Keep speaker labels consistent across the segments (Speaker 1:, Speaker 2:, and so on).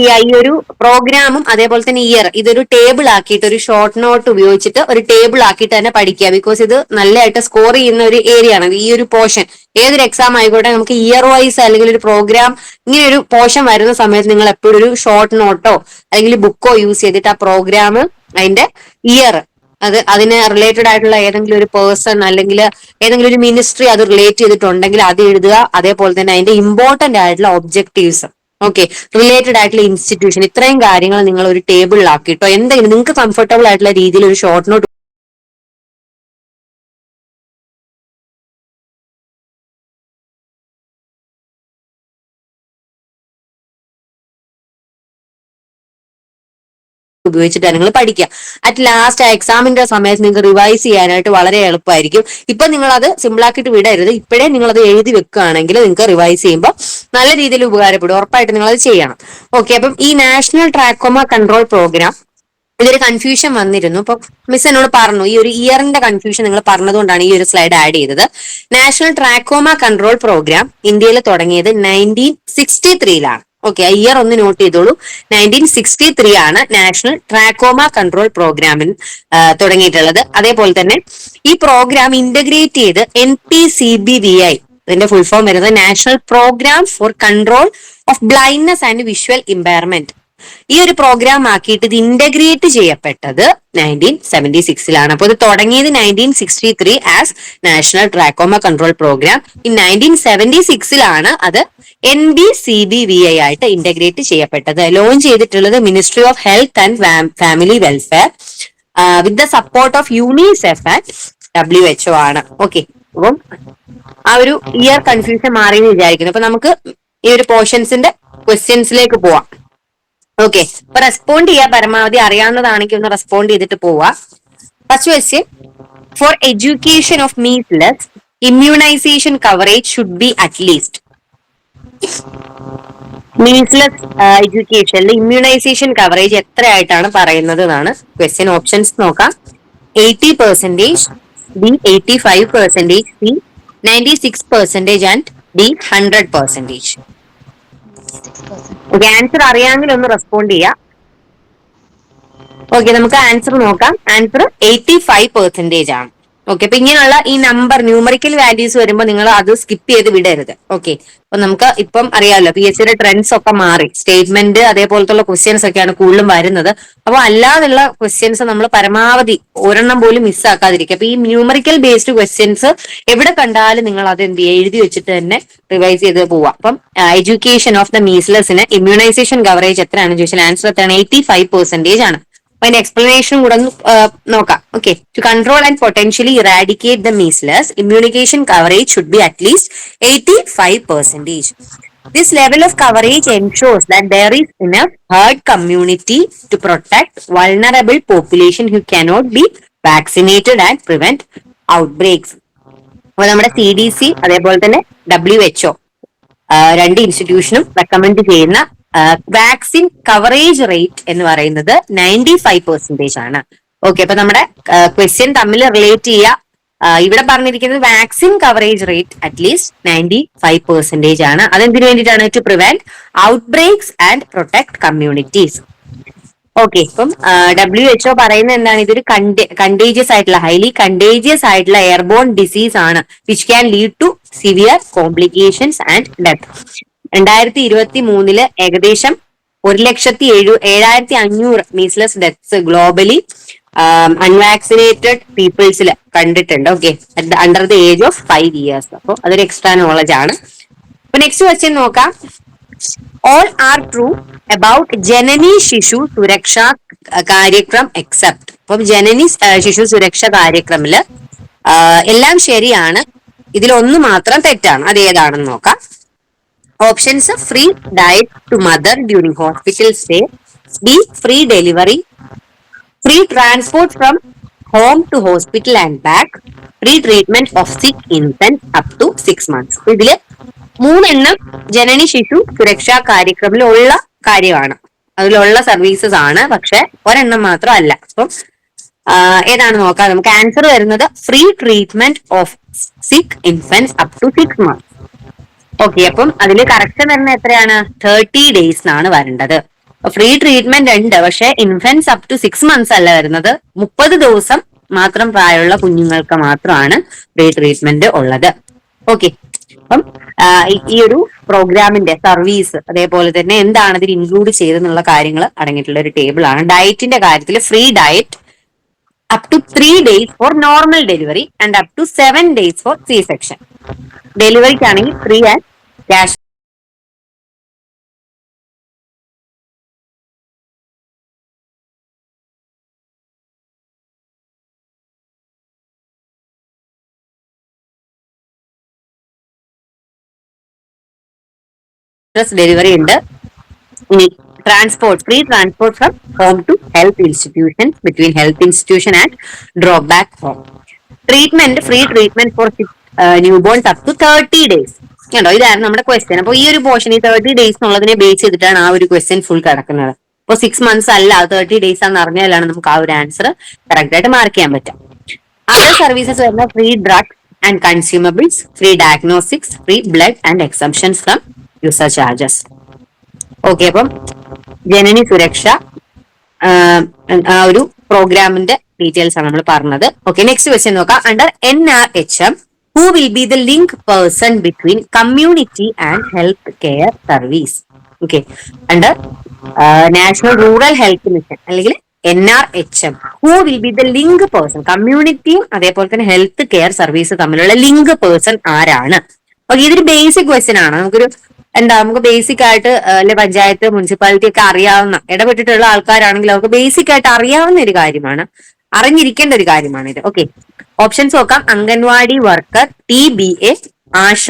Speaker 1: ഈ ഒരു പ്രോഗ്രാമും അതേപോലെ തന്നെ ഇയർ ഇതൊരു ടേബിൾ ആക്കിയിട്ട് ഒരു ഷോർട്ട് നോട്ട് ഉപയോഗിച്ചിട്ട് ഒരു ടേബിൾ ആക്കിയിട്ട് തന്നെ പഠിക്കുക. ബിക്കോസ് ഇത് നല്ലതായിട്ട് സ്കോർ ചെയ്യുന്ന ഒരു ഏരിയ ആണ് ഈ ഒരു പോർഷൻ. ഏതൊരു എക്സാം ആയിക്കോട്ടെ നമുക്ക് ഇയർ വൈസ് അല്ലെങ്കിൽ ഒരു പ്രോഗ്രാം ഇങ്ങനെ ഒരു പോർഷൻ വരുന്ന സമയത്ത് നിങ്ങൾ എപ്പോഴും ഒരു ഷോർട്ട് നോട്ടോ അല്ലെങ്കിൽ ബുക്കോ യൂസ് ചെയ്തിട്ട് ആ പ്രോഗ്രാം അതിന്റെ ഇയർ അതിന് റിലേറ്റഡ് ആയിട്ടുള്ള ഏതെങ്കിലും ഒരു പേഴ്സൺ അല്ലെങ്കിൽ ഏതെങ്കിലും ഒരു മിനിസ്ട്രി അത് റിലേറ്റ് ചെയ്തിട്ടുണ്ടെങ്കിൽ അത് എഴുതുക. അതേപോലെ തന്നെ അതിന്റെ ഇമ്പോർട്ടന്റ് ആയിട്ടുള്ള ഒബ്ജക്റ്റീവ്സ്, ഓക്കെ, റിലേറ്റഡ് ആയിട്ടുള്ള ഇൻസ്റ്റിറ്റ്യൂഷൻ, ഇത്രയും കാര്യങ്ങൾ നിങ്ങൾ ഒരു ടേബിളിലാക്കിയിട്ടോ എന്തെങ്കിലും നിങ്ങൾക്ക് കംഫർട്ടബിൾ ആയിട്ടുള്ള രീതിയിൽ ഒരു ഷോർട്ട് നോട്ട് ഉപയോഗിച്ചിട്ട് നിങ്ങൾ പഠിക്കുക. അറ്റ് ലാസ്റ്റ് ആ എക്സാമിന്റെ സമയത്ത് നിങ്ങൾക്ക് റിവൈസ് ചെയ്യാനായിട്ട് വളരെ എളുപ്പമായിരിക്കും. ഇപ്പൊ നിങ്ങൾ അത് സിമ്പിൾ ആക്കിയിട്ട് വിടരുത്. ഇപ്പോഴേ നിങ്ങൾ അത് എഴുതി വെക്കുകയാണെങ്കിൽ നിങ്ങൾക്ക് റിവൈസ് ചെയ്യുമ്പോൾ നല്ല രീതിയിൽ ഉപകാരപ്പെടും. ഉറപ്പായിട്ട് നിങ്ങൾ അത് ചെയ്യണം. ഓക്കെ, അപ്പം ഈ നാഷണൽ ട്രാക്കോമ കൺട്രോൾ പ്രോഗ്രാം ഇതൊരു കൺഫ്യൂഷൻ വന്നിരുന്നു. അപ്പൊ മിസ് എന്നോട് പറഞ്ഞു ഈ ഒരു ഇയറിന്റെ കൺഫ്യൂഷൻ നിങ്ങൾ പറഞ്ഞതുകൊണ്ടാണ് ഈ ഒരു സ്ലൈഡ് ആഡ് ചെയ്തത്. നാഷണൽ ട്രാക്കോമ കൺട്രോൾ പ്രോഗ്രാം ഇന്ത്യയിൽ തുടങ്ങിയത് 1963ലാണ്. ഓക്കെ, ഇയർ ഒന്ന് നോട്ട് ചെയ്തോളൂ. 1963 ആണ് നാഷണൽ ട്രാക്കോമ കൺട്രോൾ പ്രോഗ്രാമിൽ തുടങ്ങിയിട്ടുള്ളത്. അതേപോലെ തന്നെ ഈ പ്രോഗ്രാം ഇന്റഗ്രേറ്റ് ചെയ്ത് NPCBVI, ഇതിന്റെ ഫുൾ ഫോം വരുന്നത് national programme for control of blindness and visual impairment, ഈ ഒരു പ്രോഗ്രാം ആക്കിയിട്ട് ഇത് ഇന്റഗ്രേറ്റ് ചെയ്യപ്പെട്ടത് 1976ലാണ്. അപ്പോൾ ഇത് തുടങ്ങിയത് 1963 as national trachoma control programme. In 1976ലാണ് അത് NBCBVI ആയിട്ട് ഇന്റഗ്രേറ്റ് ചെയ്യപ്പെട്ടത്. ലോഞ്ച് ചെയ്തിട്ടുള്ളത് ministry of health and family welfare with the support of UNICEF and WHO ആണ്. ഓക്കെ, അപ്പം ആ ഒരു ഇയർ കൺഫ്യൂഷൻ മാറിയെന്ന് വിചാരിക്കുന്നു. അപ്പൊ നമുക്ക് ഈ ഒരു പോർഷൻസിന്റെ ക്വസ്റ്റ്യൻസിലേക്ക് പോവാം. ഓക്കെ, അപ്പൊ റെസ്പോണ്ട് ചെയ്യാൻ പരമാവധി അറിയാവുന്നതാണെങ്കിൽ ഒന്ന് റെസ്പോണ്ട് ചെയ്തിട്ട് പോവാ. First question, for education of measles immunisation coverage should be at least. Measles എഡ്യൂക്കേഷനിൽ ഇമ്മ്യൂണൈസേഷൻ കവറേജ് എത്രയായിട്ടാണ് പറയുന്നത് എന്നാണ് ക്വസ്റ്റ്യൻ. ഓപ്ഷൻസ് നോക്കാം. 80%, B 85%, C 96% and D 100%. Okay, answer അറിയാമെങ്കിൽ ഒന്ന് റെസ്പോണ്ട് ചെയ്യാം. ഓക്കെ, നമുക്ക് ആൻസർ നോക്കാം. ആൻസർ 85% ആണ്. ഓക്കെ, അപ്പൊ ഇങ്ങനെയുള്ള ഈ നമ്പർ ന്യൂമറിക്കൽ വാല്യൂസ് വരുമ്പോൾ നിങ്ങൾ അത് സ്കിപ്പ് ചെയ്ത് വിടരുത്. ഓക്കെ, അപ്പൊ നമുക്ക് ഇപ്പം അറിയാമല്ലോ PSCയുടെ ട്രെൻഡ്സ് ഒക്കെ മാറി, സ്റ്റേറ്റ്മെന്റ് അതേപോലത്തുള്ള ക്വസ്റ്റ്യൻസ് ഒക്കെയാണ് കൂടുതലും വരുന്നത്. അപ്പൊ അല്ലാതുള്ള ക്വസ്റ്റ്യൻസ് നമ്മൾ പരമാവധി ഒരെണ്ണം പോലും മിസ്സാക്കാതിരിക്കുക. അപ്പൊ ഈ ന്യൂമറിക്കൽ ബേസ്ഡ് ക്വസ്റ്റ്യൻസ് എവിടെ കണ്ടാലും നിങ്ങൾ അത് എന്ത് ചെയ്യുക, എഴുതി വെച്ചിട്ട് തന്നെ റിവൈസ് ചെയ്ത് പോവാം. അപ്പം എഡ്യൂക്കേഷൻ ഓഫ് ദ മീസ്ലെസിന് ഇമ്മ്യൂണൈസേഷൻ കവറേജ് എത്രയാണെന്ന് ചോദിച്ചാൽ ആൻസർ എത്രയാണ്? 85% ആണ്. അപ്പൊ അതിന്റെ എക്സ്പ്ലനേഷൻ കൂടെ ഒന്ന് നോക്കാം. Okay, to control and potentially eradicate the measles immunisation coverage should be at least 85%. This level of coverage ensures that there is enough herd community to protect vulnerable population who cannot be vaccinated and prevent outbreaks. അപ്പോൾ നമ്മുടെ CDC അതേപോലെ തന്നെ WHO രണ്ട് ഇൻസ്റ്റിറ്റ്യൂഷനും recommend ചെയ്യുന്ന vaccine coverage rate എന്ന് പറയുന്നത് 95% ആണ്. Okay, അപ്പൊ നമ്മുടെ ക്വസ്റ്റ്യൻ തമ്മിൽ റിലേറ്റ് ചെയ്യുക. ഇവിടെ പറഞ്ഞിരിക്കുന്നത് വാക്സിൻ കവറേജ് റേറ്റ് അറ്റ്ലീസ്റ്റ് 95% ആണ്. അതെന്തിനു വേണ്ടിയിട്ടാണ്? To prevent outbreaks and protect communities. Okay, ഇപ്പം WHO പറയുന്നത് എന്താണ്? ഇതൊരു കണ്ടേജിയസ് ആയിട്ടുള്ള ഹൈലി കണ്ടേജിയസ് ആയിട്ടുള്ള എയർബോൺ ഡിസീസ് ആണ് which can lead to severe complications and death. 2023 ഏകദേശം 1,07,500 മീസ്ലെസ് ഡെത്ത്സ് ഗ്ലോബലി അൺവാക്സിനേറ്റഡ് പീപ്പിൾസിൽ കണ്ടിട്ടുണ്ട്. Okay, under the age of 5 years. അപ്പോൾ അതൊരു എക്സ്ട്രാ നോളജ് ആണ്. അപ്പൊ നെക്സ്റ്റ് ക്വസ്റ്റ്യൻ നോക്കാം. All are true about Janani Shishu Suraksha Karyakram except. അപ്പം ജനനി ശിശു സുരക്ഷാ കാര്യക്രമില് എല്ലാം ശരിയാണ്, ഇതിലൊന്ന് മാത്രം തെറ്റാണ്. അത് ഏതാണെന്ന് നോക്കാം. Options: free diet to mother during hospital stay, B free delivery, free transport from home to hospital and back, free treatment of sick infant up to 6 months. ഇതില് 3 എണ്ണം ജനനി ശിശു സുരക്ഷാ കാര്യക്രമത്തിലുള്ള കാര്യമാണ്, അതിലുള്ള സർവീസസ് ആണ്. പക്ഷെ ഒരെണ്ണം മാത്രം അല്ല. അപ്പം ഏതാണ് നോക്കാം. നമുക്ക് ആൻസർ വരുന്നത് ഫ്രീ ട്രീറ്റ്മെന്റ് ഓഫ് സിക്ക് ഇൻഫന്റ്സ് അപ് ടു 6 months. ഓക്കെ, അപ്പം അതിൽ കറക്ഷൻ വരുന്നത് എത്രയാണ്? 30 days എന്നാണ് വരേണ്ടത്. ഫ്രീ ട്രീറ്റ്മെന്റ് ഉണ്ട്, പക്ഷെ ഇൻഫന്റ്സ് അപ് ടു 6 months അല്ല വരുന്നത്, 30 ദിവസം മാത്രം പ്രായമുള്ള കുഞ്ഞുങ്ങൾക്ക് മാത്രമാണ് ഫ്രീ ട്രീറ്റ്മെന്റ് ഉള്ളത്. ഓക്കെ, അപ്പം ഈ ഒരു പ്രോഗ്രാമിന്റെ സർവീസ് അതേപോലെ തന്നെ എന്താണ് ഇതിൽ ഇൻക്ലൂഡ് ചെയ്തെന്നുള്ള കാര്യങ്ങൾ അടങ്ങിയിട്ടുള്ള ഒരു ടേബിൾ ആണ്. ഡയറ്റിന്റെ കാര്യത്തിൽ free diet up to 3 days for normal delivery and up to 7 days for C section. ഡെലിവറിക്കാണെങ്കിൽ ഫ്രീ ആൻഡ് ക്യാഷ് ഡെലിവറി ഉണ്ട്. ഇനി transport, free transport from home to health institution, between health institution and drop back home. Treatment, free treatment for newborns up to 30 days. കണ്ടോ, ഇതായിരുന്നു നമ്മുടെ question. അപ്പോൾ ഈ ഒരു portion, ഈ 30 days എന്നുള്ളതിനെ ബേസ് ചെയ്തിട്ടാണ് ആ ഒരു ക്വസ്റ്റ്യൻ ഫുൾ കിടക്കുന്നത്. അപ്പോൾ 6 months അല്ല, 30 days ആണെന്ന് അറിഞ്ഞാലാണ് നമുക്ക് ആ ഒരു ആൻസർ കറക്റ്റ് ആയിട്ട് മാർക്ക് ചെയ്യാൻ പറ്റും. അതർ സർവീസസ് വരുന്ന free drug and consumables, free diagnostics, free blood and exemptions from user charges. Okay, അപ്പം ജനനി സുരക്ഷ ആ ഒരു പ്രോഗ്രാമിന്റെ ഡീറ്റെയിൽസ് ആണ് നമ്മൾ പറഞ്ഞത്. ഓക്കെ, നെക്സ്റ്റ് ക്വസ്റ്റ്യൻ നോക്കാം. Under NRHM, who will be the link person between community and health care service? Okay, under National Rural Health Mission അല്ലെങ്കിൽ NRHM, who will be the link person? കമ്മ്യൂണിറ്റിയും അതേപോലെ തന്നെ health care service തമ്മിലുള്ള link person ആരാണ്? Okay, ഇതൊരു basic question ആണ്. നമുക്ക് basic ആയിട്ട് അല്ലെ പഞ്ചായത്ത്, മുനിസിപ്പാലിറ്റി ഒക്കെ അറിയാവുന്ന, ഇടപെട്ടിട്ടുള്ള ആൾക്കാരാണെങ്കിൽ അവർക്ക് ബേസിക് ആയിട്ട് അറിയാവുന്ന ഒരു കാര്യമാണ്, അറിഞ്ഞിരിക്കേണ്ട ഒരു കാര്യമാണ് ഇത്. ഓക്കെ, ഓപ്ഷൻസ് നോക്കാം. Anganwadi worker, TBA, Asha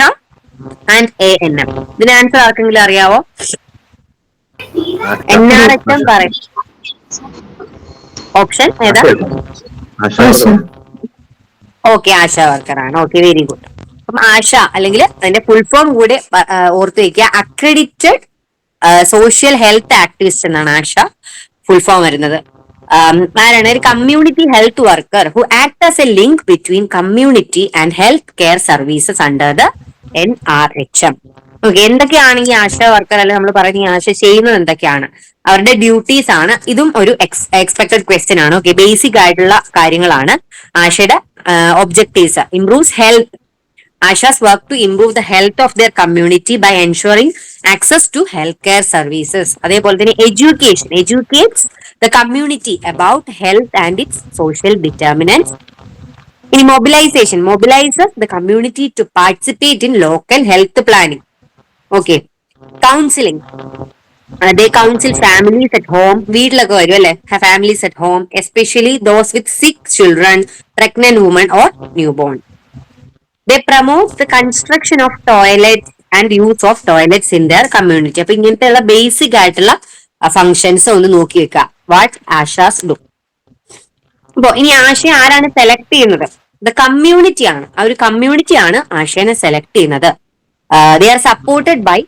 Speaker 1: and ANM. ഇതിന് ആൻസർ ആർക്കെങ്കിലും അറിയാവോ? NRHM പറയും. ഓപ്ഷൻ ഏതാ? ഓക്കെ, ആശാ വർക്കർ ആണ്. Okay, very good. അപ്പം ആശ അല്ലെങ്കിൽ അതിന്റെ ഫുൾ ഫോം കൂടെ ഓർത്ത് വെക്കുക. അക്രഡിറ്റഡ് സോഷ്യൽ ഹെൽത്ത് ആക്ടിവിസ്റ്റ് എന്നാണ് ആശ ഫുൾ ഫോം വരുന്നത്. ആരാണ്? ഒരു community health worker who act as A link between community and health care services under the NRHM. Okay, എന്തൊക്കെയാണ് ഈ ആശ വർക്കർ അല്ലെങ്കിൽ നമ്മൾ പറയുന്ന ഈ ആശ ചെയ്യുന്നത് എന്തൊക്കെയാണ്? അവരുടെ ഡ്യൂട്ടീസ് ആണ്. ഇതും ഒരു എക്സ്പെക്ടഡ് ക്വസ്റ്റ്യൻ ആണ്. ഓക്കെ, ബേസിക് ആയിട്ടുള്ള കാര്യങ്ങളാണ്. ആശയുടെ objectives: improves health. Asha's work to improve the health of their community by ensuring access to healthcare services. അതേപോലെ തന്നെ education, educates the community about health and its social determinants. ഇനി mobilization, mobilizes the community to participate in local health planning. Okay, counseling, they counsel families at home. വീട്ടിലൊക്കെ വരും അല്ലെ, families at home, especially those with sick children, pregnant women or newborn. They promote the construction of toilets and use of toilets in their community. അപ്പൊ ഇങ്ങനത്തെയുള്ള basic ആയിട്ടുള്ള functions ഒന്ന് നോക്കി വെക്കുക. What Asha's do. അപ്പോ ഇനി ആശയെ ആരാണ് സെലക്ട് ചെയ്യുന്നത്? ദ കമ്മ്യൂണിറ്റി ആണ്. ആ ഒരു കമ്മ്യൂണിറ്റി ആണ് ആശയനെ സെലക്ട് ചെയ്യുന്നത്. They are supported by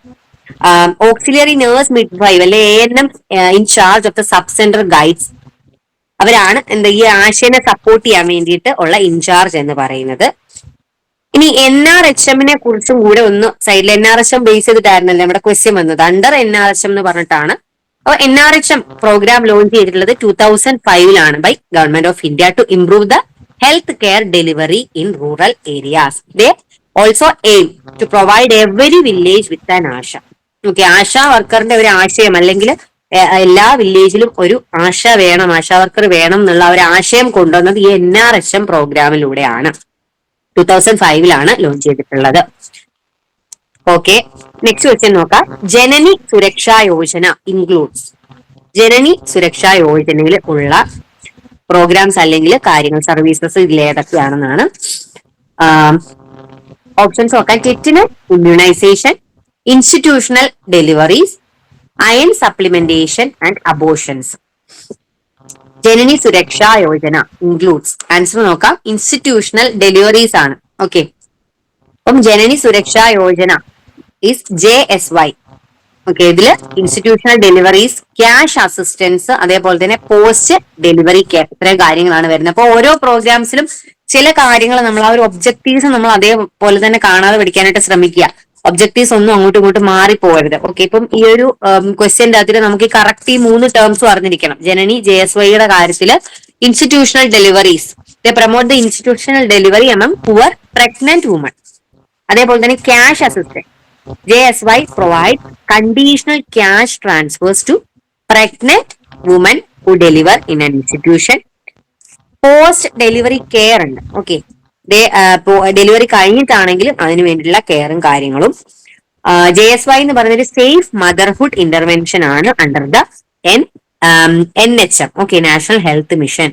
Speaker 1: auxiliary nurse, midwife അല്ലെ ANM in charge of the sub centre guides. അവരാണ് ഈ ആശയനെ സപ്പോർട്ട് ചെയ്യാൻ വേണ്ടിയിട്ട് ഉള്ള ഇൻചാർജ് എന്ന് പറയുന്നത്. ഇനി NRHM കുറിച്ചും കൂടെ ഒന്ന് സൈഡിൽ, NRHM ബേസ് ചെയ്തിട്ടായിരുന്നല്ലേ നമ്മുടെ ക്വസ്റ്റ്യൻ വന്നത്. അണ്ടർ NRHM എന്ന് പറഞ്ഞിട്ടാണ്. അപ്പോൾ NRHM പ്രോഗ്രാം ലോഞ്ച് ചെയ്തിട്ടുള്ളത് 2005 by government of India to improve the health care delivery in rural areas. They also aim to provide every village with an Asha. Okay, Asha വർക്കറിന്റെ ഒരു ആശയം അല്ലെങ്കിൽ എല്ലാ വില്ലേജിലും ഒരു ആശ വേണം, ആശാ വർക്കർ വേണം എന്നുള്ള ഒരു ആശയം കൊണ്ടുവന്നത് ഈ NRHM പ്രോഗ്രാമിലൂടെയാണ്. 2005 ലോഞ്ച് ചെയ്തിട്ടുള്ളത്. ഓക്കെ, നെക്സ്റ്റ് ക്വസ്റ്റ്യൻ നോക്കാം. ജനനി സുരക്ഷാ യോജന ഇൻക്ലൂഡ്സ്. ജനനി സുരക്ഷാ യോജനയിൽ ഉള്ള പ്രോഗ്രാംസ് അല്ലെങ്കിൽ കാര്യങ്ങൾ, സർവീസസ് ഇതിൽ ഏതൊക്കെയാണെന്നാണ് ഓപ്ഷൻസ് നോക്കാം. Tetanus immunisation, institutional deliveries, iron supplementation and abortions. Janani Suraksha Yojana includes, answer നോക്കാം, ഇൻസ്റ്റിറ്റ്യൂഷണൽ ഡെലിവറീസ് ആണ്. ഓക്കെ, അപ്പം Janani Suraksha Yojana is JSY. Okay, ഇതില് ഇൻസ്റ്റിറ്റ്യൂഷണൽ ഡെലിവറീസ്, ക്യാഷ് അസിസ്റ്റൻസ്, അതേപോലെ തന്നെ പോസ്റ്റ് ഡെലിവറി കെയർ, ഇത്രയും കാര്യങ്ങളാണ് വരുന്നത്. അപ്പൊ ഓരോ പ്രോഗ്രാംസിലും ചില കാര്യങ്ങൾ നമ്മൾ ആ ഒരു ഒബ്ജക്റ്റീവ്സ് നമ്മൾ അതേപോലെ തന്നെ കാണാതെ പഠിക്കാനായിട്ട് ശ്രമിക്കുക. ഒബ്ജക്റ്റീവ്സ് ഒന്നും അങ്ങോട്ടും ഇങ്ങോട്ടും മാറിപ്പോകരുത്. ഓക്കെ, ഇപ്പം ഈ ഒരു ക്വസ്റ്റ്യന്റെ അതിൽ നമുക്ക് കറക്റ്റ് ഈ 3 ടേംസും അറിഞ്ഞിരിക്കണം. ജനനി JSYയുടെ കാര്യത്തിൽ institutional deliveries, they promote the institutional delivery among poor pregnant women. അതേപോലെ തന്നെ cash assistant, JSY provide conditional cash transfers to pregnant women who deliver in an institution. Post delivery care ഉണ്ട്. ഓക്കെ, ഡെലിവറി കഴിഞ്ഞിട്ടാണെങ്കിലും അതിനു വേണ്ടിയിട്ടുള്ള കെയറും കാര്യങ്ങളും. JSY എന്ന് പറയുന്നത് സേഫ് മദർഹുഡ് ഇന്റർവെൻഷൻ ആണ് under the NHM, okay, national health mission.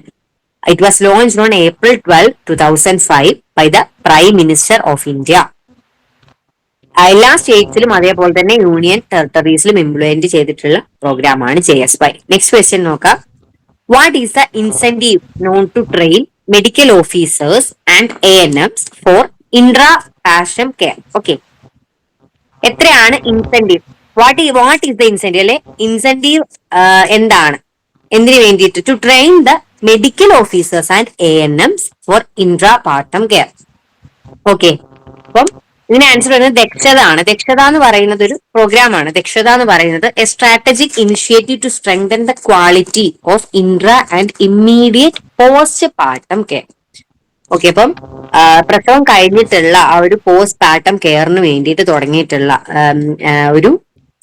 Speaker 1: It was launched on April 12, 2005 by the prime minister of India. എല്ലാ സ്റ്റേറ്റ്സിലും അതേപോലെ തന്നെ യൂണിയൻ ടെറിട്ടറീസിലും ഇംപ്ലിമെന്റ് ചെയ്തിട്ടുള്ള പ്രോഗ്രാമാണ് JSY. നെക്സ്റ്റ് ക്വസ്റ്റ്യൻ നോക്കാം. What is the incentive known to train medical officers and ANMs for intrapartum care? Okay, എത്രയാണ് incentive? What is the incentive അല്ലെ incentive എന്താണ്, എന്തിനു വേണ്ടിയിട്ട്? To train the medical officers and ANMs for intrapartum care. Okay, അപ്പം ഇതിന് answer വരുന്നത് ദക്ഷത ആണ്. ദക്ഷത എന്ന് പറയുന്നത് ഒരു പ്രോഗ്രാമാണ്. ദക്ഷത എന്ന് പറയുന്നത് a strategic initiative to strengthen the quality of intra and immediate postpartum care. Okay, അപ്പം പ്രസവം കഴിഞ്ഞിട്ടുള്ള ആ ഒരു പോസ്റ്റ് പാർട്ടം കെയറിന് വേണ്ടിയിട്ട് തുടങ്ങിയിട്ടുള്ള ഒരു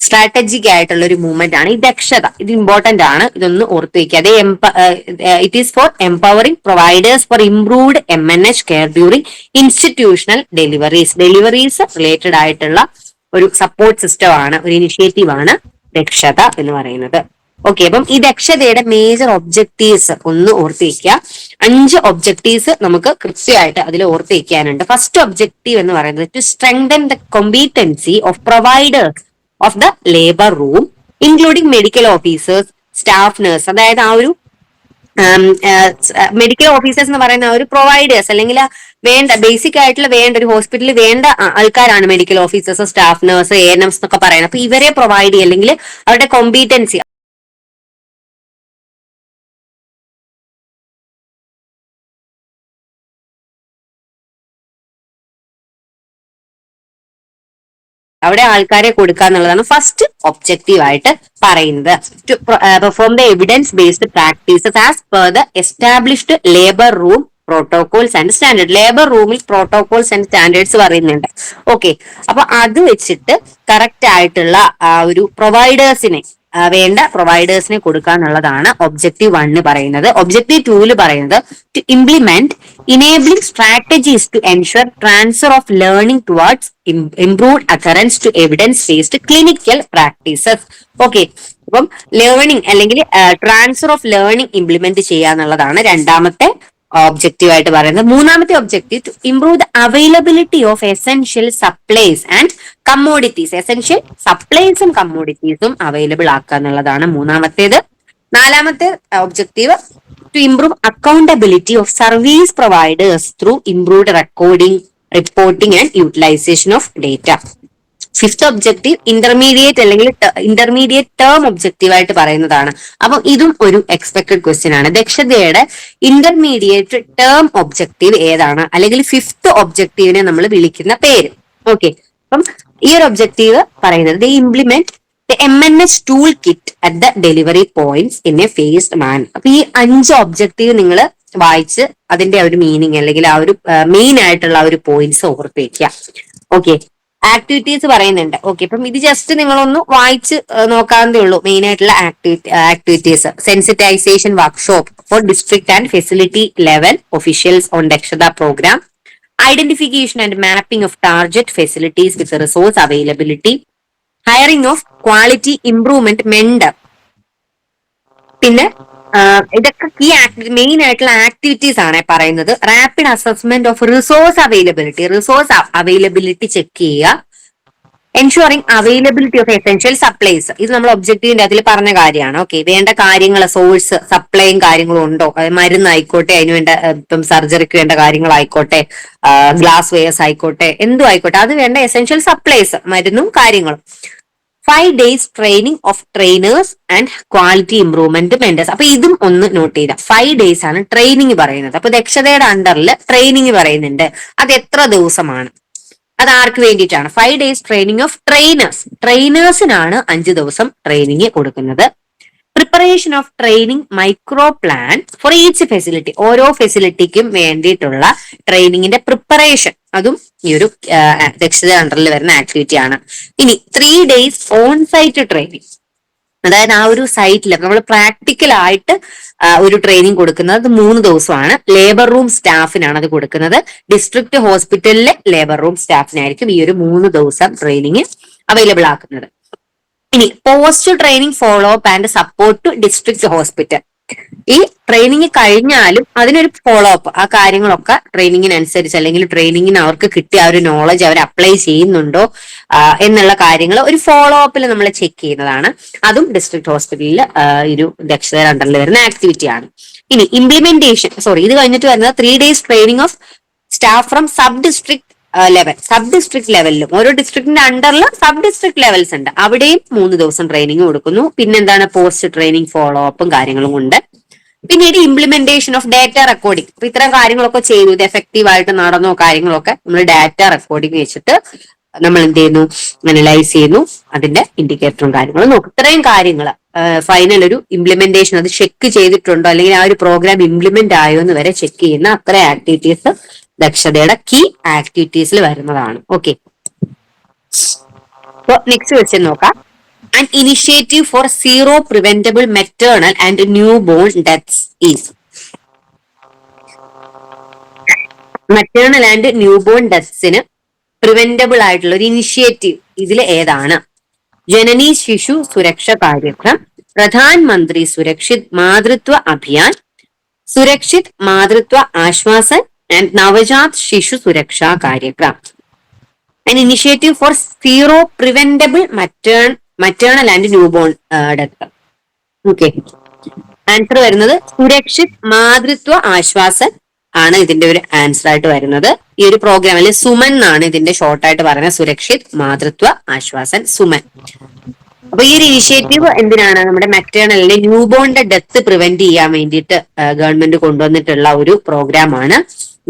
Speaker 1: സ്ട്രാറ്റജിക് ആയിട്ടുള്ള ഒരു മൂവ്മെന്റ് ആണ് ഈ ദക്ഷത. ഇത് ഇമ്പോർട്ടന്റ് ആണ്, ഇതൊന്ന് ഓർത്ത് വയ്ക്കുക. അതേ it is for empowering providers for improved MNH care during institutional deliveries related ആയിട്ടുള്ള ഒരു സപ്പോർട്ട് സിസ്റ്റം ആണ്, ഒരു ഇനിഷ്യേറ്റീവ് ആണ് ദക്ഷത എന്ന് പറയുന്നത്. ഓക്കെ, അപ്പം ഈ ദക്ഷതയുടെ മേജർ ഒബ്ജക്റ്റീവ്സ് ഒന്ന് ഓർത്ത് വയ്ക്കുക. 5 ഒബ്ജക്റ്റീവ്സ് നമുക്ക് കൃത്യമായിട്ട് അതിൽ ഓർത്ത് വയ്ക്കാനുണ്ട്. ഫസ്റ്റ് ഒബ്ജക്റ്റീവ് എന്ന് പറയുന്നത് to strengthen the competency of providers of the labour room including medical officers, staff nurse, അതായത് ആ ഒരു മെഡിക്കൽ ഓഫീസേഴ്സ് എന്ന് പറയുന്ന ഒരു പ്രൊവൈഡേഴ്സ് അല്ലെങ്കിൽ വേണ്ട ബേസിക് ആയിട്ടുള്ള വേണ്ട ഒരു ഹോസ്പിറ്റലിൽ വേണ്ട ആൾക്കാരാണ് medical officers, staff nurse, ANMs എന്നൊക്കെ പറയുന്നത്. അപ്പൊ ഇവരെ പ്രൊവൈഡ് ചെയ്യുക അല്ലെങ്കിൽ അവരുടെ കോമ്പീറ്റൻസി, അവിടെ ആൾക്കാരെ കൊടുക്കുക എന്നുള്ളതാണ് ഫസ്റ്റ് ഒബ്ജക്റ്റീവ് ആയിട്ട് പറയുന്നത്. To perform the evidence based practices as per the established labour room protocols and standard. Labour റൂമിൽ പ്രോട്ടോകോൾസ് ആൻഡ് സ്റ്റാൻഡേർഡ്സ് പറയുന്നുണ്ട്. ഓക്കെ, അപ്പൊ അത് വെച്ചിട്ട് കറക്റ്റ് ആയിട്ടുള്ള ഒരു പ്രൊവൈഡേഴ്സിനെ വേണ്ട പ്രൊവൈഡേഴ്സിനെ കൊടുക്കുക എന്നുള്ളതാണ് ഒബ്ജക്റ്റീവ് 1 പറയുന്നത്. ഒബ്ജക്റ്റീവ് 2 പറയുന്നത് to implement enabling strategies to ensure transfer of learning towards improved adherence to evidence-based clinical practices. Okay, അപ്പം ലേണിംഗ് അല്ലെങ്കിൽ ട്രാൻസ്ഫർ ഓഫ് ലേണിംഗ് ഇംപ്ലിമെന്റ് ചെയ്യുക എന്നുള്ളതാണ് രണ്ടാമത്തെ ഒബ്ജക്റ്റീവ് ആയിട്ട് പറയുന്നത്. മൂന്നാമത്തെ objective to improve the availability of essential supplies and commodities. Essential സപ്ലൈസും കമ്മോഡിറ്റീസും അവൈലബിൾ ആക്കുക എന്നുള്ളതാണ് മൂന്നാമത്തേത്. നാലാമത്തെ objective to improve accountability of service providers through improved recording, reporting and utilization of data. Fifth objective intermediate term objective ആയിട്ട് പറയുന്നതാണ്. അപ്പം ഇതും ഒരു എക്സ്പെക്ടഡ് ക്വസ്റ്റ്യൻ ആണ്. ദക്ഷതയുടെ ഇന്റർമീഡിയറ്റ് ടേം ഒബ്ജക്റ്റീവ് ഏതാണ്, അല്ലെങ്കിൽ ഫിഫ്ത് ഒബ്ജക്റ്റീവിനെ നമ്മൾ വിളിക്കുന്ന പേര്. ഓക്കെ, അപ്പം ഈ ഒരു ഒബ്ജക്റ്റീവ് പറയുന്നത് they implement MNH toolkit at the delivery points in a phased manner. അപ്പൊ ഈ 5 ഒബ്ജക്റ്റീവ് നിങ്ങൾ വായിച്ച് അതിന്റെ ഒരു മീനിങ് അല്ലെങ്കിൽ ആ ഒരു മെയിൻ ആയിട്ടുള്ള ആ ഒരു പോയിന്റ്സ് ഓർത്ത് വയ്ക്കുക. ഓക്കെ, ആക്ടിവിറ്റീസ് പറയുന്നുണ്ട്. ഓക്കെ, അപ്പം ഇത് ജസ്റ്റ് നിങ്ങളൊന്ന് വായിച്ച് നോക്കാവുന്നതേ ഉള്ളൂ. മെയിൻ ആയിട്ടുള്ള activities: sensitisation workshop for district and facility level officials on Dakshata programme, identification and mapping of target facilities with resource availability, hiring of quality improvement mentor. പിന്നെ ഇതൊക്കെ കീ മെയിൻ ആയിട്ടുള്ള ആക്ടിവിറ്റീസ് ആണ് പറയുന്നത്. Rapid assessment of resource availability check ചെയ്യുക, ensuring availability of essential supplies. ഇത് നമ്മൾ ഒബ്ജക്റ്റീവിന്റെ അതിൽ പറഞ്ഞ കാര്യമാണ്. ഓക്കെ, വേണ്ട കാര്യങ്ങൾ സോഴ്സ് സപ്ലൈയും കാര്യങ്ങളും ഉണ്ടോ, മരുന്ന് ആയിക്കോട്ടെ, അതിന് വേണ്ട ഇപ്പം സർജറിക്ക് വേണ്ട കാര്യങ്ങളായിക്കോട്ടെ, ഗ്ലാസ് വെയർസ് ആയിക്കോട്ടെ, എന്തും ആയിക്കോട്ടെ, അത് വേണ്ട എസെൻഷ്യൽ സപ്ലൈസ്, മരുന്നും കാര്യങ്ങളും. 5 days training of trainers and quality improvement mentors. അപ്പൊ ഇതും ഒന്ന് നോട്ട് ചെയ്ത. 5 days ആണ് ട്രെയിനിങ് പറയുന്നത്. അപ്പൊ ദക്ഷതയുടെ അണ്ടറിൽ ട്രെയിനിങ് പറയുന്നുണ്ട്. അത് എത്ര ദിവസമാണ്? അത് ആർക്ക് വേണ്ടിയിട്ടാണ്? 5 days ട്രെയിനിങ് ഓഫ് ട്രെയിനേഴ്സിനാണ് 5 ദിവസം ട്രെയിനിങ് കൊടുക്കുന്നത്. Preparation of training micro plan for each facility, ഓരോ ഫെസിലിറ്റിക്കും വേണ്ടിയിട്ടുള്ള ട്രെയിനിങ്ങിന്റെ പ്രിപ്പറേഷൻ, അതും ഈ ഒരു ദക്ഷത അണ്ടറിൽ വരുന്ന ആക്ടിവിറ്റി ആണ്. ഇനി 3 days ഓൺ സൈറ്റ് ട്രെയിനിങ്, അതായത് ആ ഒരു സൈറ്റിൽ നമ്മൾ പ്രാക്ടിക്കൽ ആയിട്ട് ഒരു ട്രെയിനിങ് കൊടുക്കുന്നത് 3 ദിവസമാണ്. ലേബർ റൂം സ്റ്റാഫിനാണ് അത് കൊടുക്കുന്നത്. ഡിസ്ട്രിക്ട് ഹോസ്പിറ്റലിലെ ലേബർ റൂം സ്റ്റാഫിനായിരിക്കും ഈ ഒരു 3 ദിവസം ട്രെയിനിങ് അവൈലബിൾ ആക്കുന്നത്. ഇനി post training follow up and support to district hospital, ഈ ട്രെയിനിങ് കഴിഞ്ഞാലും അതിനൊരു ഫോളോ അപ്പ്, ആ കാര്യങ്ങളൊക്കെ ട്രെയിനിങ്ങിനനുസരിച്ച് അല്ലെങ്കിൽ ട്രെയിനിങ്ങിന് അവർക്ക് കിട്ടിയ ആ ഒരു നോളജ് അവർ അപ്ലൈ ചെയ്യുന്നുണ്ടോ എന്നുള്ള കാര്യങ്ങൾ ഒരു ഫോളോ അപ്പിൽ നമ്മൾ ചെക്ക് ചെയ്യുന്നതാണ്. അതും ഡിസ്ട്രിക്ട് ഹോസ്പിറ്റലിൽ ഒരു ദക്ഷത അണ്ടറിൽ വരുന്ന ആക്ടിവിറ്റി ആണ്. ഇനി ഇംപ്ലിമെന്റേഷൻ, ഇത് കഴിഞ്ഞിട്ട് വരുന്നത് 3 days training of staff from sub district level. Sub district ലെവലിലും ഓരോ ഡിസ്ട്രിക്റ്റിന്റെ അണ്ടറിൽ സബ് ഡിസ്ട്രിക്ട് ലെവൽസ് ഉണ്ട്, അവിടെയും 3 ദിവസം ട്രെയിനിങ് കൊടുക്കുന്നു. പിന്നെന്താണ് പോസ്റ്റ് ട്രെയിനിങ് ഫോളോ അപ്പും കാര്യങ്ങളും ഉണ്ട്. പിന്നീട് ഇംപ്ലിമെന്റേഷൻ ഓഫ് ഡാറ്റ റെക്കോർഡിംഗ്. അപ്പൊ ഇത്തരം കാര്യങ്ങളൊക്കെ ചെയ്തു, ഇത് എഫക്റ്റീവ് ആയിട്ട് നടന്നോ കാര്യങ്ങളൊക്കെ നമ്മൾ ഡാറ്റ റെക്കോർഡിംഗ് വെച്ചിട്ട് നമ്മൾ എന്ത് ചെയ്യുന്നു, അനലൈസ് ചെയ്യുന്നു, അതിന്റെ ഇൻഡിക്കേറ്ററും കാര്യങ്ങളും നോക്കും. ഇത്രയും കാര്യങ്ങൾ ഫൈനൽ ഒരു ഇംപ്ലിമെന്റേഷൻ, അത് ചെക്ക് ചെയ്തിട്ടുണ്ടോ അല്ലെങ്കിൽ ആ ഒരു പ്രോഗ്രാം ഇംപ്ലിമെന്റ് ആയോ എന്ന് വരെ ചെക്ക് ചെയ്യുന്ന അത്ര ആക്ടിവിറ്റീസ് ദക്ഷതയുടെ കീ ആക്ടിവിറ്റീസിൽ വരുന്നതാണ്. ഓക്കെ, നെക്സ്റ്റ് ക്വസ്റ്റ്യൻ നോക്കാം. An initiative for zero preventable maternal and newborn deaths is. maternal and newborn deathsന് പ്രിവെന്റബിൾ ആയിട്ടുള്ള ഒരു ഇനിഷ്യേറ്റീവ് ഇതിൽ ഏതാണ്? ജനനി ശിശു സുരക്ഷ കാര്യക്രം, പ്രധാൻ മന്ത്രി സുരക്ഷിത് മാതൃത്വ അഭിയാൻ, സുരക്ഷിത് മാതൃത്വ ആശ്വാസൻ ആൻഡ് നവജാത് ശിശു Suraksha Karyakram. An initiative for zero preventable maternal and newborn death. Okay, answer വരുന്നത് സുരക്ഷിത് മാതൃത്വ ആശ്വാസൻ ആണ് ഇതിന്റെ ഒരു ആൻസർ ആയിട്ട് വരുന്നത്. ഈ ഒരു പ്രോഗ്രാം അല്ലെ സുമൻ എന്നാണ് ഇതിന്റെ ഷോർട്ട് ആയിട്ട് പറയുന്നത്, സുരക്ഷിത് മാതൃത്വ ആശ്വാസൻ സുമൻ. അപ്പൊ ഈ ഒരു ഇനിഷ്യേറ്റീവ് എന്തിനാണ്? നമ്മുടെ മാറ്റേണലിന്റെ ന്യൂബോണിന്റെ ഡെത്ത് പ്രിവെന്റ് ചെയ്യാൻ വേണ്ടിയിട്ട് ഗവൺമെന്റ് കൊണ്ടുവന്നിട്ടുള്ള ഒരു പ്രോഗ്രാം ആണ്.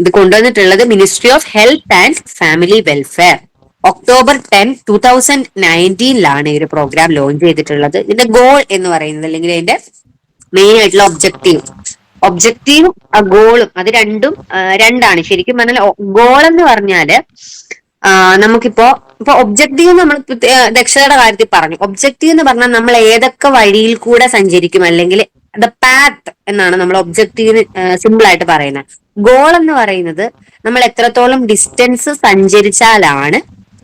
Speaker 1: ഇത് കൊണ്ടുവന്നിട്ടുള്ളത് ministry of health and family welfare. October 10, 2019 ഈ ഒരു പ്രോഗ്രാം ലോഞ്ച് ചെയ്തിട്ടുള്ളത്. ഇതിന്റെ ഗോൾ എന്ന് പറയുന്നത് അല്ലെങ്കിൽ അതിന്റെ മെയിൻ ആയിട്ടുള്ള ഒബ്ജക്റ്റീവും ഗോളും അത് രണ്ടാണ്. ശരിക്കും പറഞ്ഞാൽ ഗോൾ എന്ന് പറഞ്ഞാല് നമുക്കിപ്പോ ഒബ്ജക്റ്റീവ് നമ്മൾ ദക്ഷതയുടെ കാര്യത്തിൽ പറഞ്ഞു. ഒബ്ജക്റ്റീവ് എന്ന് പറഞ്ഞാൽ നമ്മൾ ഏതൊക്കെ വഴിയിൽ കൂടെ സഞ്ചരിക്കും അല്ലെങ്കിൽ ദ പാത്ത് എന്നാണ് നമ്മൾ ഒബ്ജക്റ്റീവ് സിമ്പിൾ ആയിട്ട് പറയുന്നത്. ഗോൾ എന്ന് പറയുന്നത് നമ്മൾ എത്രത്തോളം ഡിസ്റ്റൻസ് സഞ്ചരിച്ചാലാണ്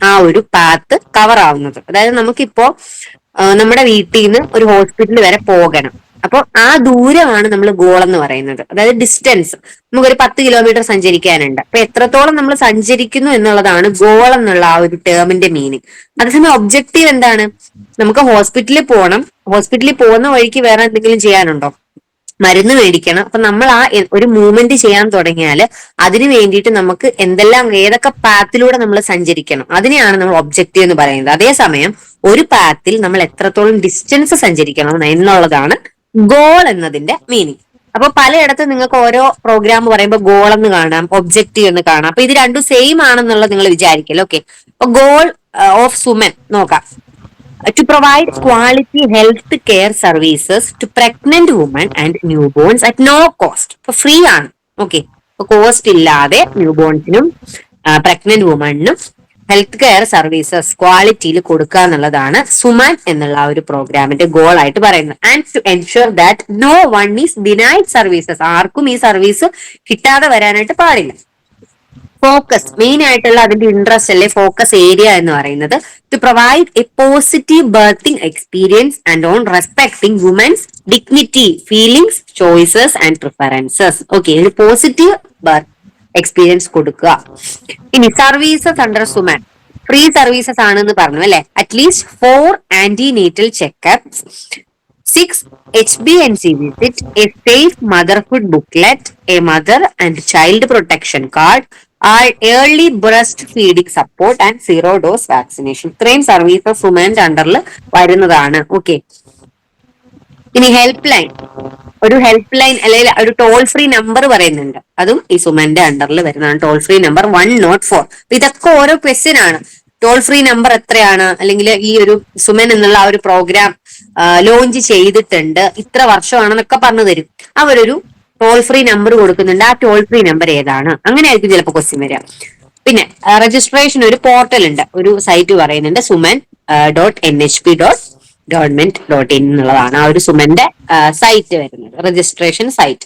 Speaker 1: ആ ഒരു പാത്ത് കവർ ആവുന്നത്. അതായത് നമുക്കിപ്പോ നമ്മുടെ വീട്ടിൽ നിന്ന് ഒരു ഹോസ്പിറ്റൽ വരെ പോകണം, അപ്പോൾ ആ ദൂരമാണ് നമ്മൾ ഗോൾ എന്ന് പറയുന്നത്. അതായത് ഡിസ്റ്റൻസ് നമുക്കൊരു 10 കിലോമീറ്റർ സഞ്ചരിക്കാനുണ്ട്, അപ്പൊ എത്രത്തോളം നമ്മൾ സഞ്ചരിക്കുന്നു എന്നുള്ളതാണ് ഗോൾ എന്നുള്ള ആ ഒരു ടേമിന്റെ മീനിങ്. അതേസമയം ഒബ്ജക്റ്റീവ് എന്താണ്? നമുക്ക് ഹോസ്പിറ്റലിൽ പോകണം, ഹോസ്പിറ്റലിൽ പോകുന്ന വഴിക്ക് വേറെ എന്തെങ്കിലും ചെയ്യാനുണ്ടോ? മരുന്ന് മേടിക്കണം. അപ്പൊ നമ്മൾ ആ ഒരു മൂവ്മെന്റ് ചെയ്യാൻ തുടങ്ങിയാൽ അതിന് വേണ്ടിയിട്ട് നമുക്ക് ഏതൊക്കെ പാത്തിലൂടെ നമ്മൾ സഞ്ചരിക്കണം, അതിനെയാണ് നമ്മൾ ഒബ്ജക്റ്റീവ് എന്ന് പറയുന്നത്. അതേസമയം ഒരു പാത്തിൽ നമ്മൾ എത്രത്തോളം ഡിസ്റ്റൻസ് സഞ്ചരിക്കണം എന്നുള്ളതാണ് ഗോൾ എന്നതിന്റെ മീനിങ്. അപ്പൊ പലയിടത്തും നിങ്ങൾക്ക് ഓരോ പ്രോഗ്രാം പറയുമ്പോൾ ഗോൾ എന്ന് കാണാം, ഒബ്ജക്റ്റീവ് എന്ന് കാണാം. അപ്പൊ ഇത് രണ്ടും സെയിം ആണെന്നുള്ളത് നിങ്ങൾ വിചാരിക്കല്ലോ. ഓക്കെ, അപ്പൊ ഗോൾ ഓഫ് സുമൻ നോക്കാം. To provide quality health care services to pregnant women and newborns at no cost. ഇപ്പൊ ഫ്രീ ആണ്. ഓക്കെ, ഇപ്പൊ കോസ്റ്റ് ഇല്ലാതെ ന്യൂബോൺസിനും പ്രഗ്നന്റ് വുമണിനും ഹെൽത്ത് കെയർ സർവീസസ് ക്വാളിറ്റിയിൽ കൊടുക്കുക എന്നുള്ളതാണ് സുമൻ എന്നുള്ള ഒരു പ്രോഗ്രാമിന്റെ ഗോൾ ആയിട്ട് പറയുന്നത്. And to ensure that no one is denied services, ആർക്കും ഈ സർവീസ് കിട്ടാതെ വരാനായിട്ട് പാടില്ല. ഫോക്കസ് മെയിൻ ആയിട്ടുള്ള അതിന്റെ ഇൻട്രസ്റ്റ് അല്ലെ ഫോക്കസ് ഏരിയ എന്ന് പറയുന്നത് to provide a positive birthing experience and on respecting women's dignity, feelings, choices and preferences. Okay, ഒരു പോസിറ്റീവ് ബർത്ത് എക്സ്പീരിയൻസ് കൊടുക്കുക. ഇനി services under Suman free services ആണെന്ന് പറഞ്ഞു അല്ലെ. At least 4 antenatal checkups, 6 HbA1c visit, a safe motherhood booklet, a mother and child protection card, early breast feeding support and 0 dose vaccination. ഇത്രയും services വുമന്റെ അണ്ടറിൽ വരുന്നതാണ്. Okay, ഇനി help line ഒരു ഹെൽപ്പ് ലൈൻ അല്ലെങ്കിൽ ഒരു ടോൾ ഫ്രീ നമ്പർ പറയുന്നുണ്ട്. അതും ഈ സുമന്റെ അണ്ടറിൽ വരുന്നതാണ്. Toll free number 104. ഇതൊക്കെ ഓരോ ക്വസ്റ്റ്യൻ ആണ്. ടോൾ ഫ്രീ നമ്പർ എത്രയാണ്, അല്ലെങ്കിൽ ഈ ഒരു സുമൻ എന്നുള്ള ആ ഒരു പ്രോഗ്രാം ലോഞ്ച് ചെയ്തിട്ടുണ്ട്, ഇത്ര വർഷമാണെന്നൊക്കെ പറഞ്ഞു തരും. അവരൊരു ടോൾ ഫ്രീ നമ്പർ കൊടുക്കുന്നുണ്ട്. ആ ടോൾ ഫ്രീ നമ്പർ ഏതാണ്, അങ്ങനെയായിരിക്കും ചിലപ്പോൾ ക്വസ്റ്റ്യൻ വരിക. പിന്നെ രജിസ്ട്രേഷൻ ഒരു പോർട്ടൽ ഉണ്ട്, ഒരു സൈറ്റ് പറയുന്നുണ്ട്, suman.nhp.government.in എന്നുള്ളതാണ് ആ ഒരു സുമന്റെ സൈറ്റ് വരുന്നത്, രജിസ്ട്രേഷൻ സൈറ്റ്.